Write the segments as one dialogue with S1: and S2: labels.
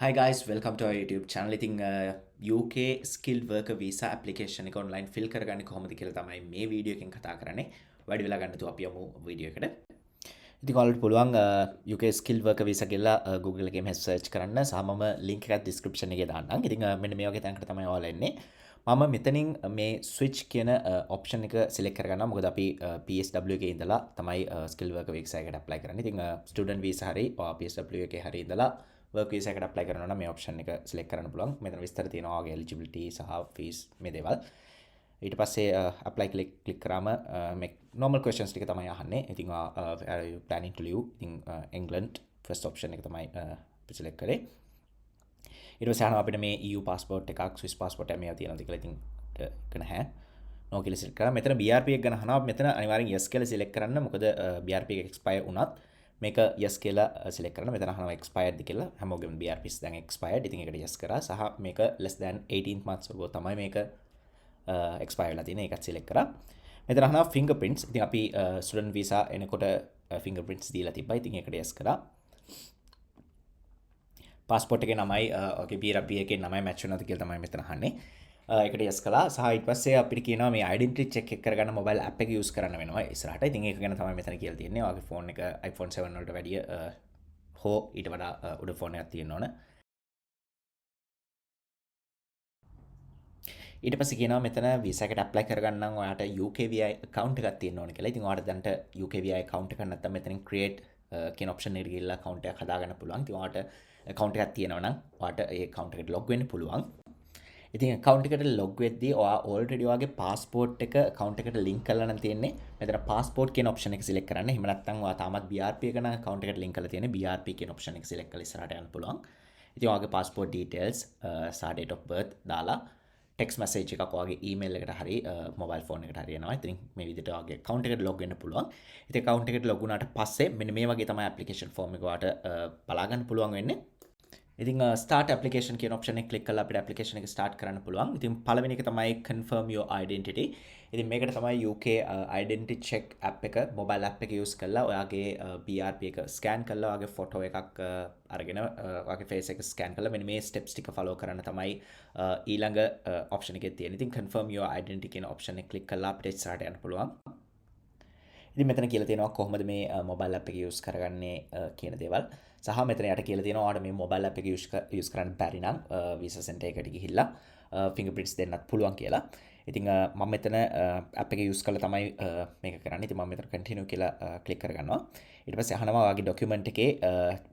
S1: Hi guys, welcome to our YouTube channel. ඉතින් UK skilled worker visa application එක online fill කරගන්නේ කොහොමද කියලා තමයි මේ වීඩියෝ එකෙන් කතා කරන්නේ. වැඩි වෙලා ගන්න තු අපි යමු වීඩියෝ එකට. ඉතින් ඔයාලට පුළුවන් UK skilled worker visa කියලා Google එකේ මෙහෙම search කරන්න. සහ මම link එකක් description එකේ දාන්නම්. ඉතින් මෙන්න මේ වගේ තැනකට තමයි ඔයාලා එන්නේ. මම මෙතනින් මේ switch කියන option එක select කරගන්නවා. මොකද අපි PSW එකේ ඉඳලා තමයි skilled worker visa එකට apply කරන්නේ. ඉතින් student visa හරි PSW එකේ හරි ඉඳලා work visa එකට apply කරනවා නම් මේ option එක select කරන්න පුළුවන්. මෙතන විස්තර තියෙනවා වගේ eligibility සහ fees මේ දේවල්. ඊට පස්සේ apply click කරාම මේ normal questions ටික තමයි අහන්නේ. ඉතින් are you planning to live in England first option එක තමයි select කරේ. ඊට පස්සේ අහනවා අපිට මේ EU passport එකක් Swiss passport එකක් මේවා තියෙනවද කියලා. ඉතින් ඒක නැහැ. no කියලා select කරා. මෙතන BRP එක ගැන අහනවා. මෙතන අනිවාර්යෙන් yes කියලා select කරන්න. මොකද BRP එක expire වුණත් මේක yes කියලා select කරන්න. මෙතන අහනවා expired කියලා. හැමෝගෙම BRPs දැන් expired. ඉතින් ඒකට yes කරා. සහ මේක less than 18 months ago තමයි මේක expire වෙලා තියෙන්නේ. ඒකත් select කරා. මෙතන අහනවා fingerprints. ඉතින් අපි student visa එනකොට fingerprints දීලා තිබ්බා. ඉතින් ඒකට yes කරා. passport එකේ නමයි ඔගේ BRP එකේ නමයි match වෙනවද කියලා තමයි මෙතන අහන්නේ. ඒකට yes කළා. සහ ඊට පස්සේ අපිට කියනවා මේ identity check එක කරගන්න mobile app එක use කරන්න වෙනවා ඉස්සරහට. ඉතින් ඒක ගැන තමයි මෙතන කියලා තියෙන්නේ. ඔයාගේ phone එක iPhone 7 වලට වැඩිය හෝ ඊට වඩා උඩ phone එකක් තියෙන්න ඕන. ඊට පස්සේ කියනවා මෙතන visa එකට apply කරගන්න නම් ඔයාට UKVI account එකක් තියෙන්න ඕන කියලා. ඉතින් ඔයාට දැන්ට UKVI account එකක් නැත්නම් මෙතනින් create කියන option එකට ගිහලා account එකක් හදාගන්න පුළුවන්. ඉතින් ඔයාට account එකක් තියෙනවා නම් ඔයාට ඒ account එකට log වෙන්න පුළුවන්. ඉතින් account එකට log වෙද්දී ඔයා already ඔයාගේ passport එක account එකට link කරලා නම් තියෙන්නේ. මෙතන passport කියන option එක select කරන්න. එහෙම නැත්නම් ඔයා තාමත් BRP එක නම් account එකට link කරලා තියෙන්නේ. BRP කියන option එක select කරලා ඉස්සරහට යන්න පුළුවන්. ඉතින් ඔයාගේ passport details සහ date of birth දාලා text message එකක් ඔයාගේ email එකට හරි mobile phone එකට හරි එනවා. ඉතින් මේ විදිහට ඔයාගේ account එකට log වෙන්න පුළුවන්. ඉතින් account එකට log වුණාට පස්සේ මෙන්න මේ වගේ තමයි application form එක ඔයාට බලා ගන්න පුළුවන් වෙන්නේ. ඉතින් start application කියන option එක click කරලා අපිට application එක start කරන්න පුළුවන්. ඉතින් පළවෙනි එක තමයි confirm your identity. ඉතින් මේකට තමයි UK identity check app එක mobile app එක use කරලා ඔයාගේ BRP එක scan කරලා ඔයාගේ photo එකක් අරගෙන ඔයාගේ face එක scan කරලා මෙන්න මේ steps ටික follow කරන්න තමයි ඊළඟ option එකේ තියෙන්නේ. ඉතින් confirm your identity කියන option එක click කරලා අපිට ඉස්සරහට යන්න පුළුවන්. ඉතින් මෙතන කියලා තියෙනවා කොහොමද මේ මොබයිල් ඇප් එක යූස් කරගන්නේ කියන දේවල්. සහ මෙතන යට කියලා තියෙනවා ඔයාලට මේ මොබයිල් ඇප් එක යූස් කරන්න බැරි නම් වීසා සෙන්ටර් එකට ගිහිල්ලා ෆින්ගර්ප්‍රින්ට්ස් දෙන්නත් පුළුවන් කියලා. ඉතින් මම මෙතන ඇප් එක යූස් කරලා තමයි මේක කරන්නේ. ඉතින් මම මෙතන continue කියලා ක්ලික් කරගන්නවා. ඊට පස්සේ අහනවා ඔයාගේ ડોකියුමන්ට් එකේ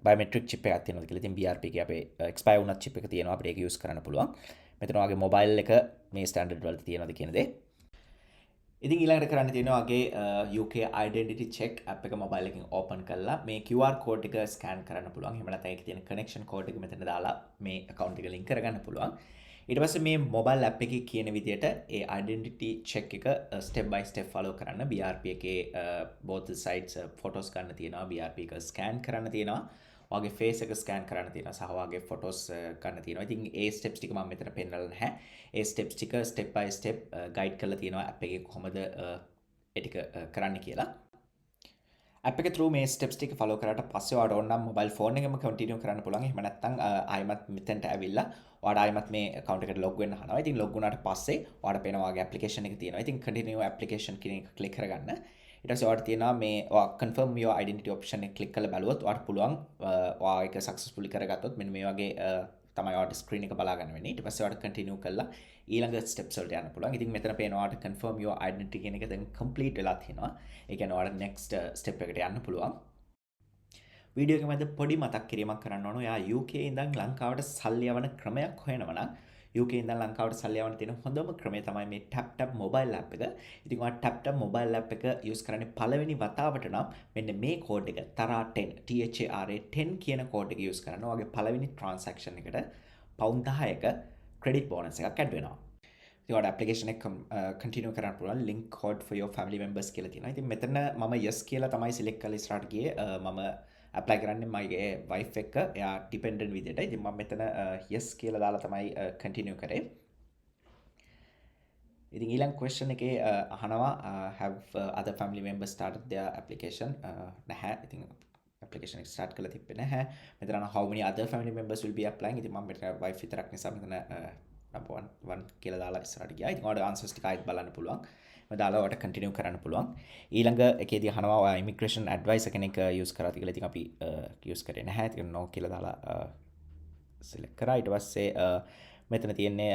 S1: බයෝමෙට්‍රික් චිප් එකක් තියෙනවද කියලා. ඉතින් BRP එකේ අපේ එක්ස්පයර් වුණත් චිප් එක තියෙනවා. අපිට ඒක යූස් කරන්න පුළුවන්. මෙතන ඔයාගේ මොබයිල් එක මේ ස්ටෑන්ඩඩ් වලට තියෙනවද කියන දේ. ඉතින් ඊළඟට කරන්න තියෙනවා වගේ UK identity check app එක mobile එකකින් open කරලා මේ QR code එක scan කරන්න පුළුවන්. එහෙම නැත්නම් ඒකේ තියෙන connection code එක මෙතන දාලා මේ account එක link කරගන්න පුළුවන්. ඊට පස්සේ මේ mobile app එකේ කියන විදිහට ඒ identity check එක step by step follow කරන්න. BRP එකේ both sides photos ගන්න තියෙනවා. BRP එක scan කරන්න තියෙනවා. ඔයාගේ face එක scan කරන්න තියෙනවා. සහ ඔයාගේ photos ගන්න තියෙනවා. ඉතින් ඒ steps ටික මම මෙතන පෙන්නලා නැහැ. ඒ steps ටික step by step guide කරලා තියෙනවා app එකේ කොහොමද ඒ ටික කරන්න කියලා. app එක through මේ steps ටික follow කරාට පස්සේ ඔයාලට ඕන නම් mobile phone එකෙම continue කරන්න පුළුවන්. එහෙම නැත්නම් ආයෙමත් මෙතෙන්ට ඇවිල්ලා ඔයාලට ආයෙමත් මේ account එකට log වෙන්න හදනවා. ඉතින් log වුණාට පස්සේ ඔයාලට පේනවා ඔයාගේ application එක තියෙනවා. ඉතින් continue application කියන එක click කරගන්න. ඊට පස්සේ ඔයාලට තියෙනවා මේ ඔයා confirm your identity option එක click කරලා බලුවොත් ඔයාලට පුළුවන් ඔයා ඒක successfully කරගත්තොත් මෙන්න මේ වගේ තමයි ඔයාලට screen එක බලා ගන්න වෙන්නේ. ඊට පස්සේ ඔයාලට continue කරලා ඊළඟ steps වලට යන්න පුළුවන්. ඉතින් මෙතන පේනවා ඔයාලට confirm your identity කියන එක දැන් complete වෙලා තියෙනවා. ඒ කියන්නේ ඔයාලට next step එකට යන්න පුළුවන්. වීඩියෝ එක මැද පොඩි මතක් කිරීමක් කරන්න ඕන. ඔයා UK ඉඳන් ලංකාවට සල්ලි යවන ක්‍රමයක් හොයනවා නම් UK ඉඳන් ලංකාවට සල්ලි යවන්න තියෙන හොඳම ක්‍රමය තමයි මේ TapTap mobile app එක. ඉතින් ඔයා TapTap mobile app එක use කරන්නේ පළවෙනි වතාවට නම් මෙන්න මේ code එක TARA10 THARA10 කියන code එක use කරන්න. ඔයාගේ පළවෙනි transaction එකට pound 10ක credit bonus එකක් add වෙනවා. ඉතින් ඔයාලට application එක continue කරන්න පුළුවන්. link code for your family members කියලා තියෙනවා. ඉතින් මෙතන මම yes කියලා තමයි select කරලා ඉස්සරහට ගියේ. මම apply කරන්නේ මගේ wife එක්ක. එයා dependent විදියට. ඉතින් මම මෙතන yes කියලා දාලා තමයි continue කරේ. ඉතින් ඊළඟ question එකේ අහනවා have other family members started their application නැහැ. ඉතින් application එක start කරලා තිබ්බේ නැහැ. මෙතන how many other family members will be applying. ඉතින් මම මෙතන wife විතරක් නිසා මෙතන number 1 කියලා දාලා ඉස්සරහට ගියා. ඉතින් ඔයාලට answers ටික ආයෙත් බලන්න පුළුවන්. මම දාලා ඔයාලට continue කරන්න පුළුවන්. ඊළඟ එකේදී අහනවා ඔයා immigration advisor කෙනෙක් use කරාද කියලා. ඉතින් අපි use කරේ නැහැ. ඉතින් no කියලා දාලා select කරා. ඊට පස්සේ මෙතන තියෙන්නේ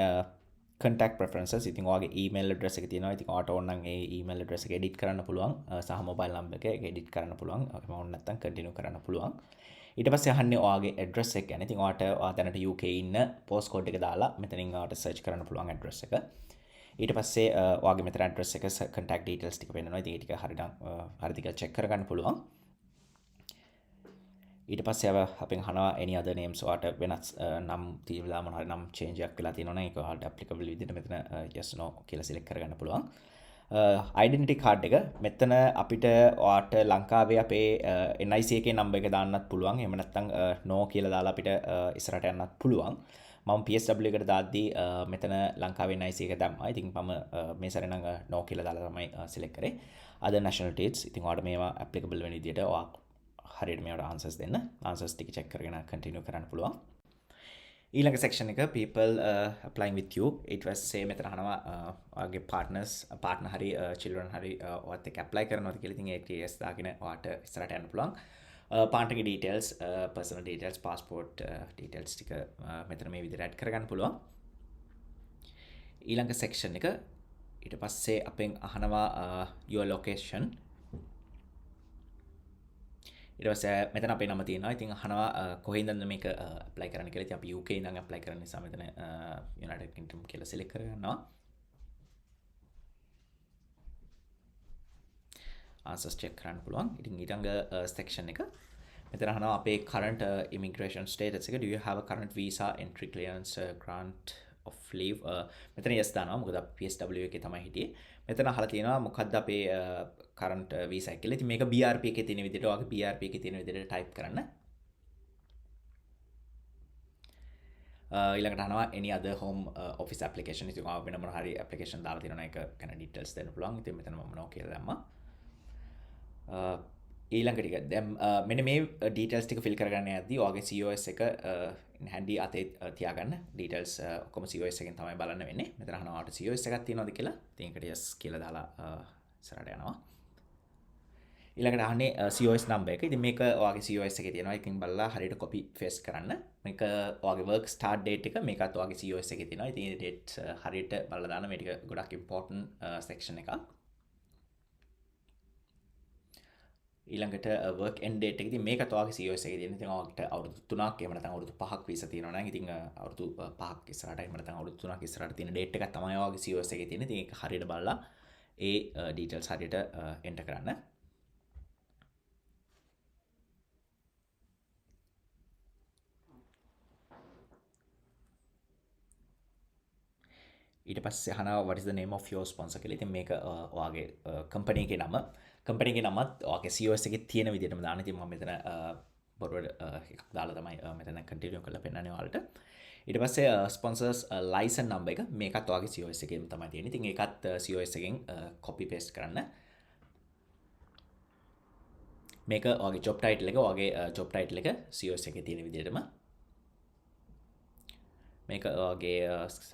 S1: contact preferences. ඉතින් ඔයාගේ email address එක තියෙනවා. ඉතින් ඔයාට ඕන නම් ඒ email address එක edit කරන්න පුළුවන්. සහ mobile number එක edit කරන්න පුළුවන්. ඔයාම ඕන නැත්නම් continue කරන්න පුළුවන්. ඊට පස්සේ අහන්නේ ඔයාගේ address එක ගැන. ඉතින් ඔයාට ඔයා දැනට UK ඉන්න post code එක දාලා මෙතනින් ඔයාට search කරන්න පුළුවන් address එක. ඊට පස්සේ ඔයාගේ මෙතන address එක contact details ටික පෙන්නනවා. ඉතින් ඒ ටික හරියට හරියට කියලා check කරගන්න පුළුවන්. ඊට පස්සේ අපෙන් අහනවා any other names ඔයාට වෙනත් නම් තියලා මොන හරි නම් change එකක් වෙලා තියෙනවා නම් ඒක ඔයාලට applicable විදිහට මෙතන yes no කියලා select කරගන්න පුළුවන්. identity card එක මෙතන අපිට ඔයාට ලංකාවේ අපේ NIC එකේ number එක දාන්නත් පුළුවන්. එහෙම නැත්නම් no කියලා දාලා අපිට ඉස්සරහට යන්නත් පුළුවන්. මම PSW එකට දාද්දී මෙතන ලංකාවේ NIC එක දැම්මා. ඉතින් මම මේ සැරේ නම් no කියලා දාලා තමයි select කරේ. other nationalities ඉතින් ඔයාලට මේවා applicable වෙන විදිහට ඔයා හරියට මේවට answers දෙන්න. answers ටික check කරගෙන continue කරන්න පුළුවන්. ඊළඟ section එක people applying with you. ඊට පස්සේ මෙතන අහනවා ඔයාගේ partner හරි children හරි ඔයත් එක්ක apply කරනවද කියලා. ඉතින් ඒක yes දාගෙන ඔයාට ඉස්සරහට යන්න පුළුවන්. partner details, personal details, passport details ටික මෙතන මේ විදිහට add කරගන්න පුළුවන්. ඊළඟ section එක ඊට පස්සේ අපෙන් අහනවා your location. ඊට පස්සේ මෙතන අපේ නම තියෙනවා. ඉතින් අහනවා කොහෙන්ද මේක apply කරන්න කියලා. ඉතින් අපි UK ඉඳන් apply කරන නිසා මෙතන United Kingdom කියලා select කරගන්නවා. answers check කරන්න පුළුවන්. ඉතින් ඊළඟ section එක මෙතන අහනවා අපේ current immigration status එක. Do you have a current visa, entry clearance, grant of leave? මෙතන yes දානවා. මොකද අපි PSW එකේ තමයි හිටියේ. මෙතන අහලා තියෙනවා මොකද්ද අපේ current visa එක කියලා. ඉතින් මේක BRP එකේ තියෙන විදිහට ඔයාගේ BRP එකේ තියෙන විදිහට type කරන්න. ඊළඟට අහනවා any other home office application. ඉතින් ඔයා වෙන මොන හරි application දාලා තියෙනවා නම් ඒක ගැන details දෙන්න පුළුවන්. ඉතින් මෙතන මම no කියලා දැම්මා. ඊළඟ ටික දැන් මෙන්න මේ details ටික fill කරගන්න යද්දී ඔයාගේ COS එක handy අතේ තියාගන්න. details ඔක්කොම COS එකෙන් තමයි බලන්න වෙන්නේ. මෙතන අහනවා ඔයාට COS එකක් තියෙනවද කියලා. ඉතින් ඒකට yes කියලා දාලා ඉස්සරහට යනවා. ඊළඟට අහන්නේ COS number එක. ඉතින් මේක ඔයාගේ COS එකේ තියෙනවා. ඉතින් බලලා හරියට copy paste කරන්න. මේක ඔයාගේ work start date එක මේකත් ඔයාගේ COS එකේ තියෙනවා. ඉතින් මේ date හරියට බලලා දාන්න. මේ ටික ගොඩක් important section එකක්. ඊළඟට work end date එක. ඉතින් මේකත් ඔයාගේ COS එකේ තියෙන. ඉතින් ඔයාලට අවුරුදු 3ක් එහෙම නැත්නම් අවුරුදු 5ක් වීසා තියෙනවා නම් ඉතින් අවුරුදු 5ක් ඉස්සරහට එහෙම නැත්නම් අවුරුදු 3ක් ඉස්සරහට තියෙන date එකක් තමයි ඔයාගේ COS එකේ තියෙන්නේ. ඉතින් ඒක හරියට බලලා ඒ details හරියට enter කරන්න. ඊට පස්සේ අහනවා what is the name of your sponsor කියලා. ඉතින් මේක ඔයාගේ company එකේ නම. company එකේ නමත් ඔයාගේ COS එකේ තියෙන විදිහටම දාන්න. ඉතින් මම මෙතන බොරුවට එකක් දාලා තමයි මෙතන continue කරලා පෙන්නන්නේ ඔයාලට. ඊට පස්සේ sponsors license number එක මේකත් ඔයාගේ COS එකේම තමයි තියෙන්නේ. ඉතින් ඒකත් COS එකෙන් copy paste කරන්න. මේක ඔයාගේ job title එක ඔයාගේ job title එක COS එකේ තියෙන විදිහටම මේක ඔයාගේ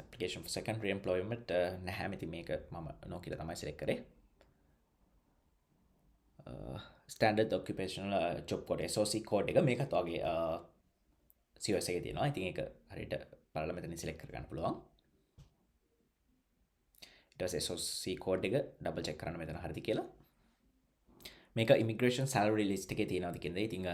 S1: application for secondary employment නැහැ. ඉතින් මේක මම no කියලා තමයි select කරේ. standard occupational job code SOC code එක මේකත් ඔයාගේ COS එකේ තියෙනවා. ඉතින් ඒක හරියට බලලා මෙතනින් select කරගන්න පුළුවන්. ඊට පස්සේ SOC code එක double check කරන්න මෙතන හරිද කියලා. මේක immigration salary list එකේ තියෙනවද කියලාද. ඉතින්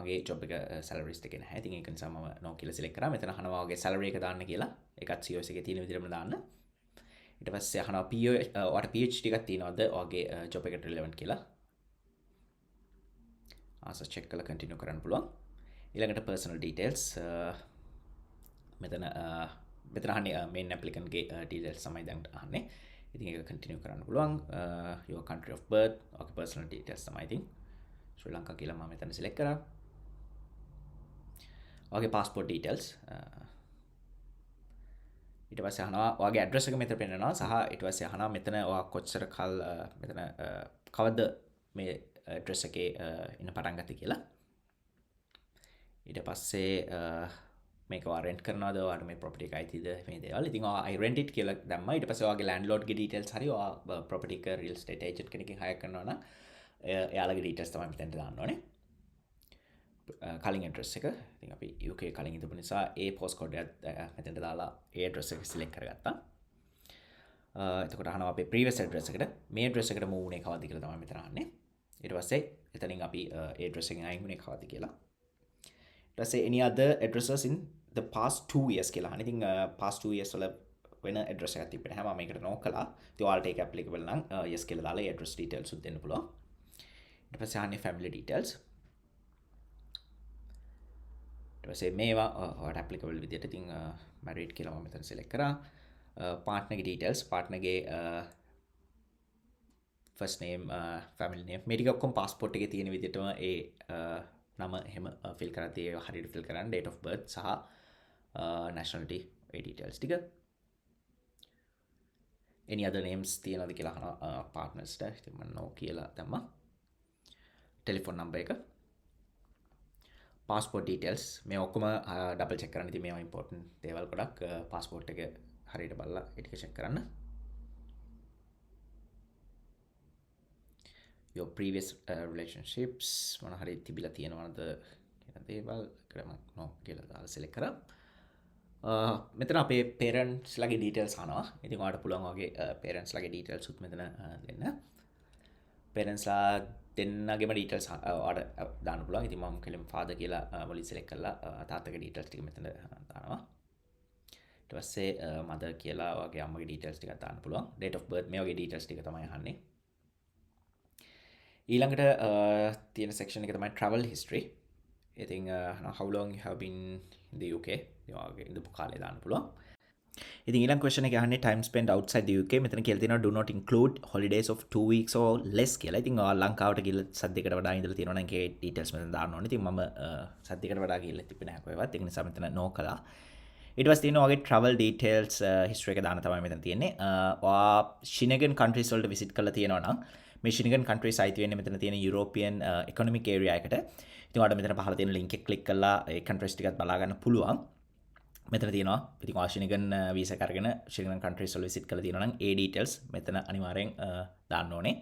S1: මගේ job එක salary list එකේ නැහැ. ඉතින් ඒක නිසා මම no කියලා select කරා. මෙතන අහනවා ඔයාගේ salary එක දාන්න කියලා. ඒකත් COS එකේ තියෙන විදිහටම දාන්න. ඊට පස්සේ අහනවා ඔයාට PhD එකක් තියෙනවද ඔයාගේ job එකට relevant කියලා. answer check කරලා continue කරන්න පුළුවන්. ඊළඟට personal details මෙතන අහන්නේ main applicant ගේ details තමයි දැන් අහන්නේ. ඉතින් ඒක continue කරන්න පුළුවන්. your country of birth ඔයාගේ personal details තමයි. ඉතින් ශ්‍රී ලංකා කියලා මම මෙතන select කරා. ඔයාගේ passport details ඊට පස්සේ අහනවා ඔයාගේ address එක මෙතන පෙන්නනවා සහ ඊට පස්සේ අහනවා මෙතන ඔයා කොච්චර කල් මෙතන කවද්ද මේ address එකේ ඉන්න පටන් ගත්තේ කියලා. ඊට පස්සේ මේක රෙන්ට් කරනවද ඔයාලට මේ ප්‍රොපර්ටි එක අයිතිද මේ දේවල්. ඉතින් I rent it කියලා දැම්මා. ඊට පස්සේ ඔයාගේ ලෑන්ඩ්ලෝඩ් ගේ ඩීටේල්ස් හරි ඔයා ප්‍රොපර්ටි එක රියල් එස්ටේට් ඒජන්ට් කෙනකින් හයර් කරනවා නම් එයාලගේ ඩීටේල්ස් තමයි මෙතනට දාන්න ඕනේ. කලින් ඇඩ්‍රස් එක. ඉතින් අපි UK කලින් ඉඳපු නිසා ඒ පෝස්ට් කෝඩ් එක මෙතනට දාලා ඒ ඇඩ්‍රස් එක සිලෙක්ට් කරගත්තා. එතකොට අහනවා අපේ ප්‍රීවියස් ඇඩ්‍රස් එකට මේ ඇඩ්‍රස් එකට මූව් වුණේ කවද්ද කියලා තමයි මෙතන අහන්නේ. ඊට පස්සේ එතනින් අපි ඒ ඇඩ්‍රස් එකෙන් අයින් වුණේ කවද්ද කියලා. ඊට පස්සේ any other addresses in the past 2 years කියලා අහන්නේ. ඉතින් past 2 years වල වෙන ඇඩ්‍රස් එකක් තිබ්බේ නැහැ. මම මේකට නෝ කළා. ඉතින් ඔයාලට ඒක applicable නම් yes කියලා දාලා ඒ ඇඩ්‍රස් details උත් දෙන්න පුළුවන්. ඊට පස්සේ අහන්නේ family details. ඊට පස්සේ මේවා ඔයාලට applicable විදියට ඉතින් married කියලා මම මෙතන select කරා. පාර්ට්නර්ගේ ඩීටේල්ස් පාර්ට්නර්ගේ ෆස්ට් නේම් ෆැමිලි නේම් මේ ටික ඔක්කොම පාස්පෝර්ට් එකේ තියෙන විදිහටම ඒ නම එහෙම ෆිල් කරද්දී ඒවා හරියට ෆිල් කරන්න date of birth සහ nationality ඒ ඩීටේල්ස් ටික any other names තියනවද කියලා අහනවා partnersට. ඉතින් මම no කියලා දැම්මා. ටෙලිෆෝන් නම්බර් එක passport details මේ ඔක්කොම ඩබල් චෙක් කරන්න. ඉතින් මේවා important දේවල් ගොඩක් passport එක හරියට බලලා ඒ ටික චෙක් කරන්න. your previous relationships මොන හරි තිබිලා තියෙනවද කියන දේවල් කරම no කියලා දාලා select කරා. මෙතන අපේ parents ලගේ details අහනවා. ඉතින් ඔයාලට පුළුවන් වගේ parents ලගේ details උත් මෙතන දෙන්න. parents ලා දෙන්නගේම details ඔයාලට දාන්න පුළුවන්. ඉතින් මම කෙලින්ම father කියලා මුලින් select කරලා තාත්තගේ details ටික මෙතන දානවා. ඊට පස්සේ mother කියලා ඔයාගේ අම්මගේ details ටිකක් දාන්න පුළුවන්. date of birth මේ වගේ details ටික තමයි අහන්නේ. ඊළඟට තියෙන section එක තමයි travel history. ඉතින් how long you have been in the UK ඔයාගේ ඉඳපු කාලේ දාන්න පුළුවන්. ඉතින් ඊළඟ question එක අහන්නේ time spent outside the UK. මෙතන කියලා තියෙනවා do not include holidays of 2 weeks or less කියලා. ඉතින් ඔයා ලංකාවට ගිහලා සද්දයකට වඩා ඉඳලා තියෙනවා නම් ඒකේ details මෙතන දාන්න ඕනේ. ඉතින් මම සද්දයකට වඩා ගිහලා තිබ්බේ නැහැ කොහෙවත්. ඒක නිසා මෙතන no කළා. ඊට පස්සේ තියෙනවා ඔයාගේ travel details history එක දාන්න තමයි මෙතන තියෙන්නේ. ඔයා Schengen countries වලට visit කරලා තියෙනවා නම් මේ Schengen countries අයිති වෙන්නේ මෙතන තියෙන European economic area එකට. ඉතින් ඔයාලට මෙතන පහළ තියෙන link එක click කරලා ඒ countries ටිකත් බලා ගන්න පුළුවන්. මෙතන තියෙනවා. ඉතින් ඔයා Schengen visa එක අරගෙන Schengen countries වල visit කරලා තියෙනවා නම් ඒ details මෙතන අනිවාර්යෙන් දාන්න ඕනේ.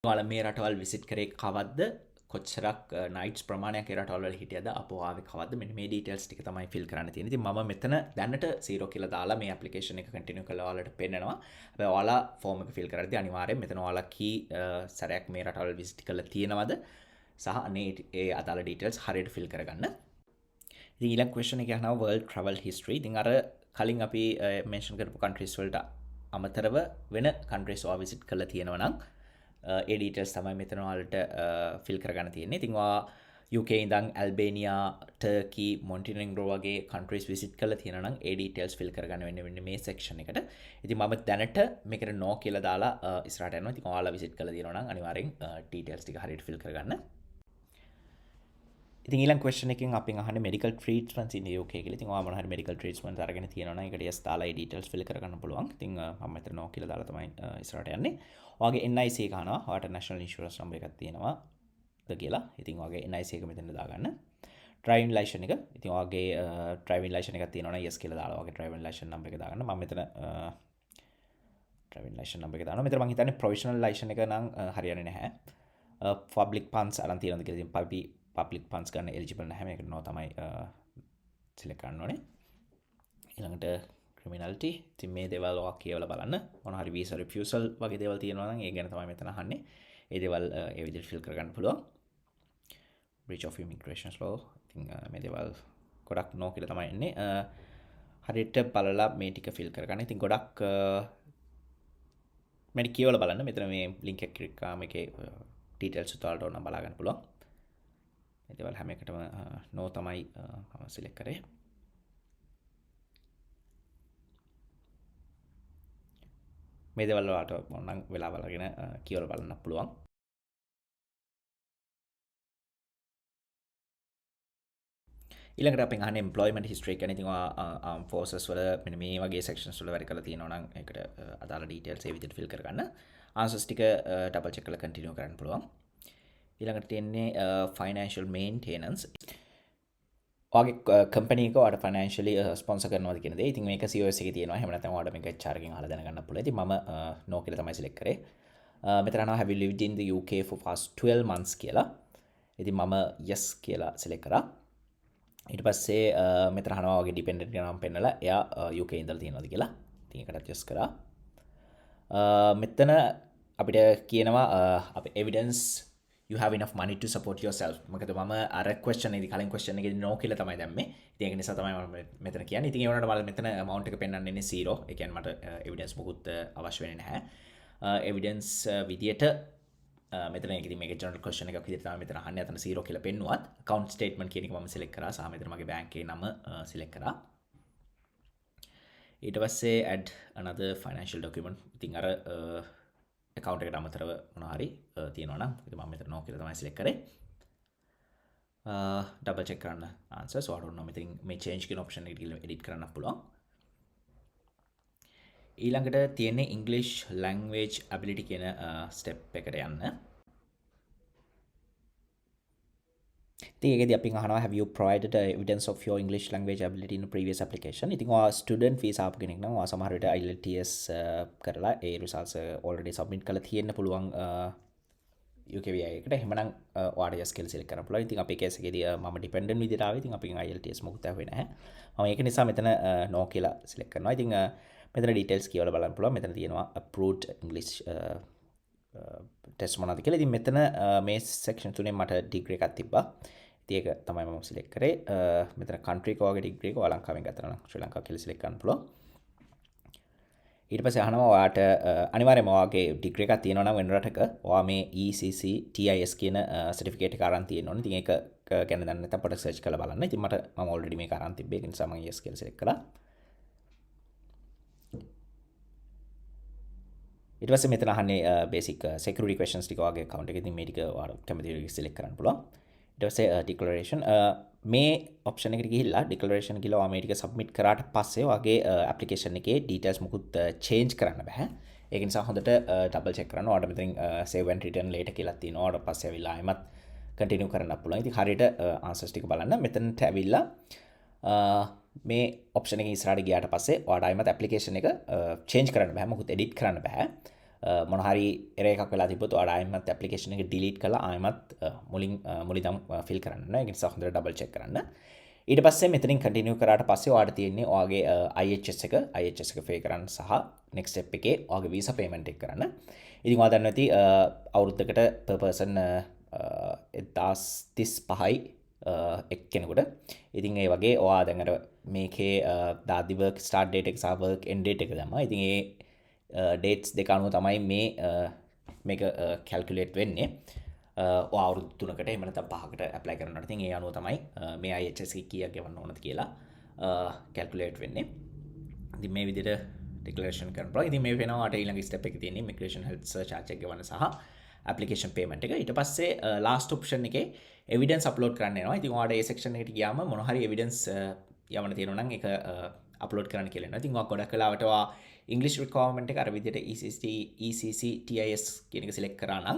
S1: ඔයාලා මේ රටවල් visit කරේ කවද්ද? කොච්චරක් nights ප්‍රමාණයක් ඒ රටවල් වල හිටියද? අපෝ ආවේ කවද්ද? මෙන්න මේ details ටික තමයි fill කරන්න තියෙන්නේ. ඉතින් මම මෙතන දැනට 0 කියලා දාලා මේ application එක continue කරලා ඔයාලට පෙන්නනවා. හැබැයි ඔයාලා form එක fill කරද්දී අනිවාර්යෙන් මෙතන ඔයාලා key සැරයක් මේ රටවල් visit කරලා තියෙනවද? සහ අනේ ඒ අදාළ details හරියට fill කරගන්න. ඉතින් ඊළඟ question එක අහනවා world travel history. ඉතින් අර කලින් අපි mention කරපු countries වලට අමතරව වෙන countries ඔයා visit කරලා තියෙනවා නම් ඒ details තමයි මෙතන ඔයාලට fill කරගන්න තියෙන්නේ. ඉතින් ඔයා UK ඉඳන් Albania, Turkey, Montenegro වගේ countries visit කරලා තියෙනවා නම් ඒ details fill කරගන්න වෙන්නේ මේ section එකට. ඉතින් මම දැනට මේකට no කියලා දාලා ඉස්සරහට යනවා. ඉතින් ඔයාලා visit කරලා තියෙනවා නම් අනිවාර්යෙන් details ටික හරියට fill කරගන්න. ඉතින් ඊළඟ question එකෙන් අපෙන් අහන්නේ medical treatments in the UK කියලා. ඉතින් ඔයා මොන හරි medical treatments අරගෙන තියෙනවා නම් ඒකට yes දාලා ඒ details fill කරගන්න පුළුවන්. ඉතින් මම මෙතන no කියලා දාලා තමයි ඉස්සරහට යන්නේ. ඔයාගේ NIC එක අහනවා. ඔයාට national insurance number එකක් තියෙනවා ද කියලා. ඉතින් ඔයාගේ NIC එක මෙතන දාගන්න. driving license එක. ඉතින් ඔයාගේ driving license එකක් තියෙනවා නම් yes කියලා දාලා ඔයාගේ driving license number එක දාගන්න. මම මෙතන driving license number එක දානවා. මෙතන මම හිතන්නේ provisional license එක නම් හරියන්නේ නැහැ. public funds අරන් තියෙනවද කියලා. ඉතින් public funds ගන්න eligible නැහැ. මේකට no තමයි select කරන්න ඕනේ. ඊළඟට criminality. ඉතින් මේ දේවල් ඔයා කියවලා බලන්න. මොන හරි visa refusal වගේ දේවල් තියෙනවා නම් ඒ ගැන තමයි මෙතන අහන්නේ. ඒ දේවල් ඒ විදිහට fill කරගන්න පුළුවන්. breach of immigration law. ඉතින් මේ දේවල් ගොඩක් no කියලා තමයි එන්නේ. හරියට බලලා මේ ටික fill කරගන්න. ඉතින් ගොඩක් මේක කියවලා බලන්න. මෙතන මේ link එක click කරාම මේකේ details උතාලට ඕන බලා ගන්න පුළුවන්. මේ දේවල් හැම එකටම no තමයි මම select කරේ. මේ දේවල් වලට මොනනම් වෙලාව අරගෙන කියවලා බලන්න පුළුවන්. ඊළඟට අපෙන් අහන්නේ employment history එක. ඉතින් ඔයා forces වල මෙන්න මේ වගේ sections වල වැඩ කරලා තියෙනවා නම් ඒකට අදාළ details ඒ විදිහට fill කරගන්න. answers ටික double check කරලා continue කරන්න පුළුවන්. ඊළඟට තියෙන්නේ financial maintenance. ඔයාගේ කම්පැනි එක ඔයාලට ෆයිනෑන්ෂියලි ස්පොන්සර් කරනවාද කියන දේ. ඉතින් මේක COS එකේ තියෙනවා. එහෙම නැත්නම් ඔයාලට මේක HR එකෙන් අහලා දැනගන්න පුළුවන්. ඉතින් මම no කියලා තමයි select කරේ. මෙතන අහනවා have you lived in the UK for past 12 months කියලා. ඉතින් මම yes කියලා select කරා. ඊට පස්සේ මෙතන අහනවා ඔයාගේ dependent කෙනා නම් පෙන්නලා එයා UK ඉඳලා තියෙනවද කියලා. ඉතින් ඒකටත් yes කරා. මෙතන අපිට කියනවා අපේ evidence you have enough money to support yourself. මොකද මම අර question එකේදී කලින් question එකේදී no කියලා තමයි දැම්මේ. ඉතින් ඒක නිසා තමයි මම මෙතන කියන්නේ. ඉතින් ඒ වුණාට මම මෙතන amount එක පෙන්වන්න ඉන්නේ 0. ඒ කියන්නේ මට evidence මොකුත් අවශ්‍ය වෙන්නේ නැහැ. evidence විදියට මෙතන ඒකදී මේක general question එකක් විදියට තමයි මෙතන අහන්නේ. අතන 0 කියලා පෙන්නුවත් account statement කියන එක මම select කරා. සහ මෙතන මගේ bank එකේ නම select කරා. ඊට පස්සේ add another financial document. ඉතින් අර account එකට අමතරව මොනවා හරි තියෙනවා නම් ඉතින් මම මෙතන no කියලා තමයි select කරේ. double check කරන්න answer. so I don't know මෙතන මේ change කියන option එකට ගිහලා edit කරන්න පුළුවන්. ඊළඟට තියෙන්නේ English language ability කියන step එකට යන්න. ඉතින් ඒකදී අපි අහනවා have you provided evidence of your English language ability in a previous application. ඉතින් ඔයා student visa ආපු කෙනෙක් නම් ඔයා සමහර විට IELTS කරලා ඒ results already submit කරලා තියෙන්න පුළුවන් UKVI එකට. එහෙමනම් ඔයාට yes කියලා select කරන්න පුළුවන්. ඉතින් අපේ case එකේදී මම dependent විදිහට ආවේ. ඉතින් අපි IELTS මොකුත් ආවේ නැහැ. මම ඒක නිසා මෙතන no කියලා select කරනවා. ඉතින් මෙතන details කියවලා බලන්න පුළුවන්. මෙතන තියෙනවා approved English ටෙස්ට් මොනවද කියලා. ඉතින් මෙතන මේ section තුනේ මට degree එකක් තිබ්බා. ඉතින් ඒක තමයි මම select කරේ. මෙතන country එක වගේ degree එක ඔයා ලංකාවෙන් ගත්තා නම් ශ්‍රී ලංකාව කියලා select කරන්න පුළුවන්. ඊට පස්සේ අහනවා ඔයාට අනිවාර්යයෙන්ම ඔයාගේ degree එකක් තියෙනවා නම් වෙන රටක ඔයා මේ ECC TIS කියන certificate එක අරන් තියෙන්න ඕනේ. ඉතින් ඒක ගැන දන්නේ නැත්නම් පොඩ්ඩක් search කරලා බලන්න. ඉතින් මම already මේක අරන් තිබ්බේ. ඒ නිසා මම yes කියලා select කරා. ඊට පස්සේ මෙතන අහන්නේ basic security questions ටික වගේ account එකකින් මේ ටික ඔයාලා කැමති විදිහට select කරන්න පුළුවන්. ඊට පස්සේ declaration මේ option එකට ගිහිල්ලා declaration කියලා ඔයා මේ ටික submit කරාට පස්සේ ඔයාගේ application එකේ details මුකුත් change කරන්න බෑ. ඒක නිසා හොඳට double check කරන්න. ඔයාලට මෙතනින් save and return later කියලා තියෙනවා. ඔයාලට පස්සේ ඇවිල්ලා ආයෙමත් continue කරන්න පුළුවන්. ඉතින් හරියට answers ටික බලන්න. මෙතනට ඇවිල්ලා මේ option එකේ ඉස්සරහට ගියාට පස්සේ ඔයාලට ආයෙමත් application එක change කරන්න බෑ. මොකුත් edit කරන්න බෑ. මොන හරි error එකක් වෙලා තිබ්බොත් ඔයාලා ආයෙමත් application එක delete කරලා ආයෙමත් මුලින් fill කරන්න ඕනේ. ඒක නිසා හොඳට double check කරන්න. ඊට පස්සේ මෙතනින් continue කරාට පස්සේ ඔයාලට තියෙන්නේ ඔයාගේ IHS එක pay කරන්න සහ next step එකේ ඔයාගේ visa payment එක කරන්න. ඉතින් ඔයා දන්නවා ඇති අවුරුද්දකට per person 1035යි එක්කෙනෙකුට. ඉතින් ඒ වගේ ඔයා දැන් අර මේකේ දාදි work start date එක සහ work end date එක දැම්මා. ඉතින් ඒ dates දෙක අනුව තමයි මේක calculate වෙන්නේ. ඔයා අවුරුදු 3කට එහෙම නැත්නම් 5කට apply කරනකොට ඉතින් ඒ අනුව තමයි මේ IHS එක කීයක් ගෙවන්න ඕනද කියලා calculate වෙන්නේ. ඉතින් මේ විදිහට declaration කරන්න පුළුවන්. ඉතින් මේ වෙනවා ඊළඟ step එකේ තියෙන්නේ immigration health charge එක ගෙවන්න සහ application payment එක. ඊට පස්සේ last option එකේ evidence upload කරන්න එනවා. ඉතින් ඔයාලට ඒ section එකට ගියාම මොන හරි evidence යවන්න තියෙනවා නම් ඒක upload කරන්න කියලා එනවා. ඉතින් ඔයා ගොඩක් වෙලාවට ඔයා English requirement එක අර විදිහට ECC TIS කියන එක select කරා නම්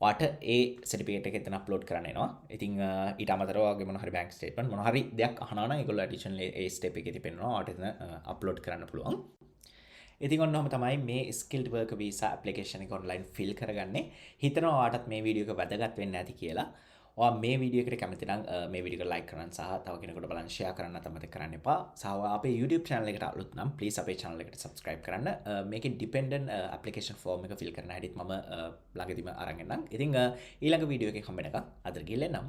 S1: ඔයාට ඒ certificate එක එතන upload කරන්න එනවා. ඉතින් ඊට අමතරව ඔයාගේ මොන හරි bank statement මොන හරි දෙයක් අහනවා නම් ඒගොල්ලෝ additional ඒ step එකේදී පෙන්නනවා. ඔයාට එතන upload කරන්න පුළුවන්. ඉතින් ඔන්නෝම තමයි මේ skilled worker visa application එක online fill කරගන්නේ. හිතනවා ඔයාටත් මේ වීඩියෝ එක වැදගත් වෙන්න ඇති කියලා. ඔයා මේ වීඩියෝ එකට කැමති නම් මේ වීඩියෝ එක like කරන්න සහ තව කෙනෙකුට බලන්න share කරන්න අමතක කරන්න එපා. සහ ඔයා අපේ YouTube channel එකට අලුත් නම් please අපේ channel එකට subscribe කරන්න. මේකේ dependent application form එක fill කරන හැටිත් මම ළඟදිම අරන් එන්නම්. ඉතින් ඊළඟ වීඩියෝ එකේ හම්බ වෙනකම් අද ගිහින් එන්නම්.